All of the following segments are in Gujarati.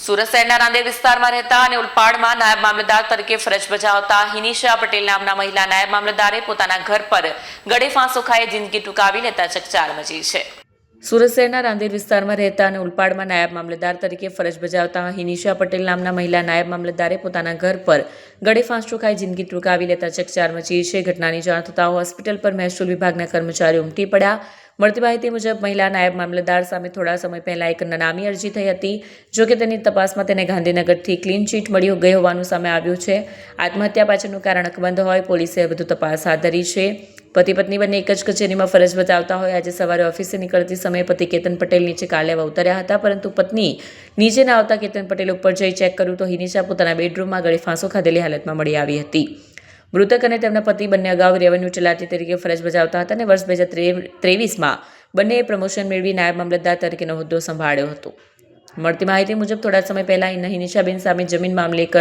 સુરત શહેરના રાંદેર વિસ્તારમાં રહેતા અને ઉલપાડમાં નાયબ મામલતદાર તરીકે ફરજ બજાવતા હિનિશા પટેલ નામના મહિલા નાયબ મામલતદારે પોતાના ઘર પર ગળે ફાંસો ખાઈ જિંદગી ટૂંકાવી લેતા ચકચાર મચી છે। સુરત શહેરના રાંદેર વિસ્તારમાં રહેતા અને ઉલપાડમાં નાયબ મામલતદાર તરીકે ફરજ બજાવતા હિનિશા પટેલ નામના મહિલા નાયબ મામલતદારે પોતાના ઘર પર ગળે ફાંસો ખાઈ જિંદગી ટૂંકાવી લેતા ચકચાર મચી છે। ઘટનાની જાણ થતાં હોસ્પિટલ પર મહેસૂલ વિભાગના કર્મચારીઓ ઉમટી પડ્યા। મળતી માહિતી મુજબ મહિલા નાયબ મામલતદાર સામે થોડા સમય પહેલા એક નામી અરજી થઈ હતી, જો કે તેની તપાસમાં તેને ગાંધીનગરથી ક્લીન ચીટ મળી ગઈ હોવાનું સામે આવ્યું છે। આત્મહત્યા પાછળનું કારણ અકબંધ હોય પોલીસે વધુ તપાસ હાથ ધરી છે। પતિ પત્ની બંને એક જ કચેરીમાં ફરજ બજાવતા હોય આજે સવારે ઓફિસે નીકળતી સમયે પતિ કેતન પટેલ નીચે કાર લેવા ઉતર્યા હતા, પરંતુ પત્ની નીચે ન આવતા કેતન પટેલ ઉપર જઈ ચેક કર્યું તો હિનિશા પોતાના બેડરૂમમાં ગળે ફાંસો ખાધેલી હાલતમાં મળી આવી હતી। મૃતક અને તેમના પતિ બંને અગાઉ રેવન્યુ તલાટી તરીકે ફરજ બજાવતા હતા અને વર્ષ 2023માં બંનેએ પ્રમોશન મેળવી નાયબ મામલતદાર તરીકેનો હોદ્દો સંભાળ્યો હતો। મળતી માહિતી મુજબ થોડા સમય પહેલા હિનિશાબેન સામે જમીન મામલે એક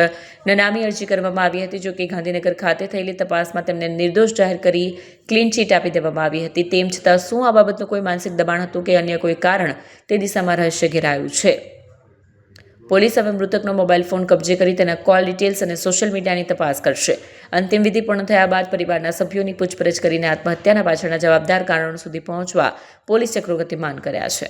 નામી અરજી કરવામાં આવી હતી, જો કે ગાંધીનગર ખાતે થયેલી તપાસમાં તેમને નિર્દોષ જાહેર કરી ક્લીન ચીટ આપી દેવામાં આવી હતી। તેમ છતાં શું આ બાબતનું કોઈ માનસિક દબાણ હતું કે અન્ય કોઈ કારણ તે દિશામાં રહસ્ય ઘેરાયું છે। પોલીસ હવે મૃતકનો મોબાઈલ ફોન કબજે કરી તેના કોલ ડિટેલ્સ અને સોશિયલ મીડિયાની તપાસ કરશે। અંતિમ વિધિ પૂર્ણ થયા બાદ પરિવારના સભ્યોની પૂછપરછ કરીને આત્મહત્યાના પાછળના જવાબદાર કારણો સુધી પહોંચવા પોલીસ ચક્રો ગતિમાન કર્યા છે।